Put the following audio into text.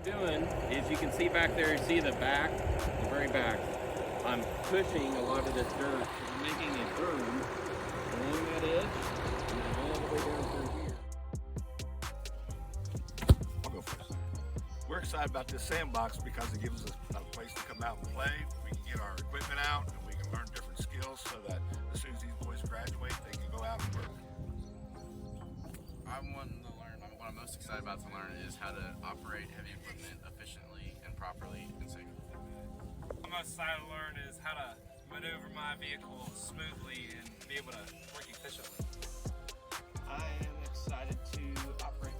Doing is you can see back there, you see the back, the very back. I'm pushing a lot of this dirt, I'm making a berm along that edge and all the way down through here. I'll go first. We're excited about this sandbox because it gives us a place to come out and play. We can get our equipment out and we can learn different skills so that as soon as these boys graduate, they can go out and work. What I'm most excited about to learn is how to operate heavy equipment efficiently and properly and safely. What I'm most excited to learn is how to maneuver my vehicle smoothly and be able to work efficiently. I am excited to operate